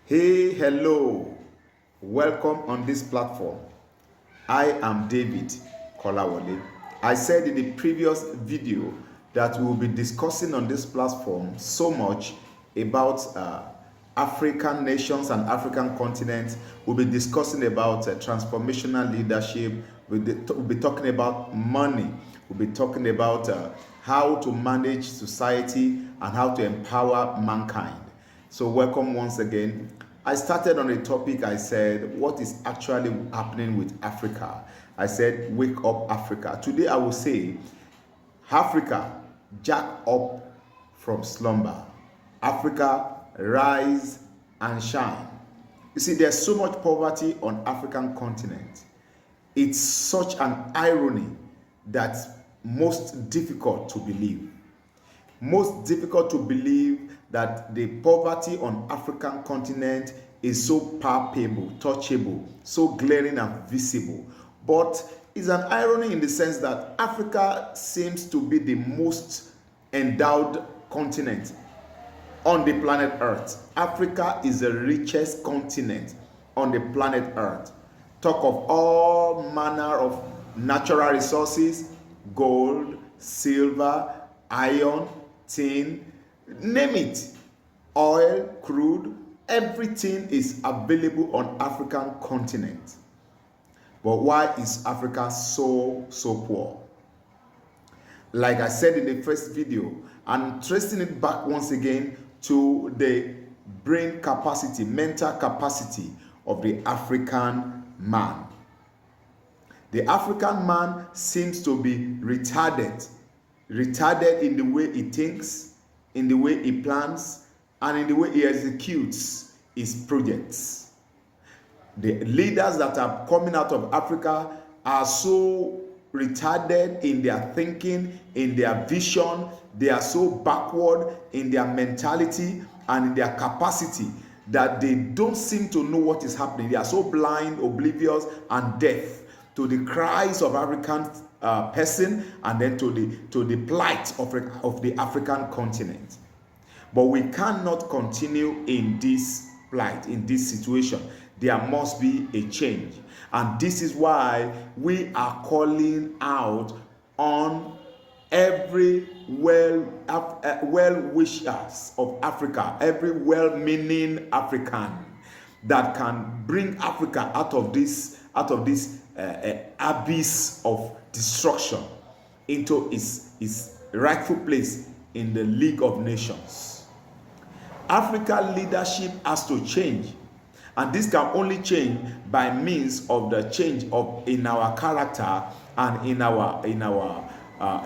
Hey, hello. Welcome on this platform. I am David Kolawole. I said in the previous video that we will be discussing on this platform so much about African nations and African continents. We'll be discussing about transformational leadership. We'll be talking about money. We'll be talking about how to manage society and how to empower mankind. So welcome once again. I started on a topic. I said, what is actually happening with Africa? I said, wake up Africa. Today I will say, Africa, jack up from slumber. Africa, rise and shine. You see, there's so much poverty on African continent. It's such an irony that's most difficult to believe. Most difficult to believe that the poverty on African continent is so palpable, touchable, so glaring and visible. But it's an irony in the sense that Africa seems to be the most endowed continent on the planet Earth. Africa is the richest continent on the planet Earth. Talk of all manner of natural resources, gold, silver, iron, tin, name it, oil, crude, everything is available on African continent. But why is Africa so poor? Like I said in the first video, I'm tracing it back once again to the brain capacity, mental capacity of the African man. The African man seems to be retarded in the way he thinks, in the way he plans, and in the way he executes his projects. The leaders that are coming out of Africa are so retarded in their thinking, in their vision. They are so backward in their mentality and in their capacity that they don't seem to know what is happening. They are so blind, oblivious, and deaf to the cries of African person, and then to the plight of the African continent. But we cannot continue in this plight, in this situation. There must be a change. And this is why we are calling out on every well-wishers of Africa, every well-meaning African that can bring Africa out of this abyss of destruction into its rightful place in the League of Nations. Africa leadership has to change, and this can only change by means of the change in our character and in our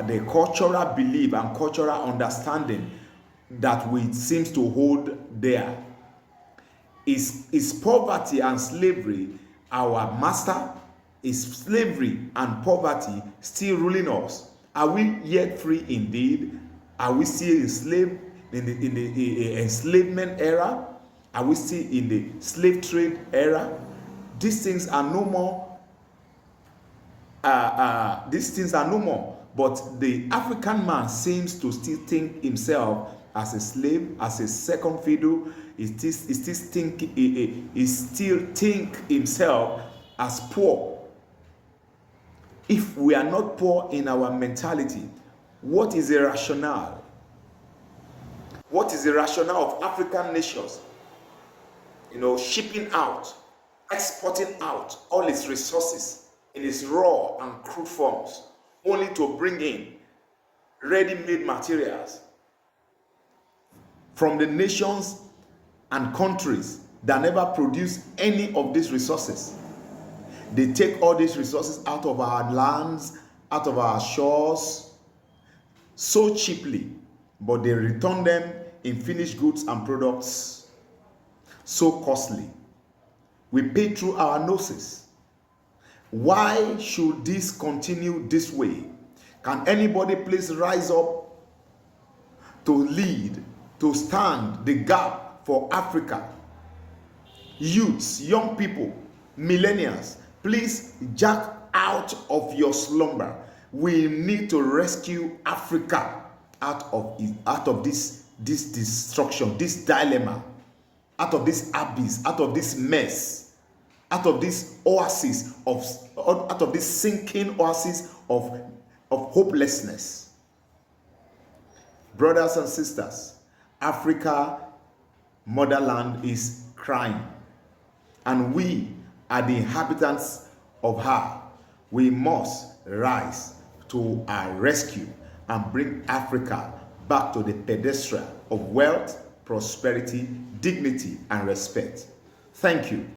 the cultural belief and cultural understanding that we seems to hold there. Is poverty and slavery our master? Is slavery and poverty still ruling us? Are we yet free indeed? Are we still enslaved in the enslavement era? Are we still in the slave trade era? These things are no more. But the African man seems to still think himself as a slave, as a second fiddle. He still think himself as poor. If we are not poor in our mentality, what is the rationale? What is the rationale of African nations? Shipping out, exporting out all its resources in its raw and crude forms, only to bring in ready-made materials from the nations and countries that never produce any of these resources. They take all these resources out of our lands, out of our shores, so cheaply, but they return them in finished goods and products so costly. We pay through our noses. Why should this continue this way? Can anybody please rise up to lead, to stand the gap for Africa? Youths, young people, millennials, please jack out of your slumber. We need to rescue Africa out of this destruction, this dilemma. out of this abyss, out of this mess, out of this oasis out of this sinking oasis of hopelessness. Brothers and sisters, Africa, motherland, is crying, and we are the inhabitants of her. We must rise to our rescue and bring Africa back to the pedestal of wealth, prosperity, dignity, and respect. Thank you.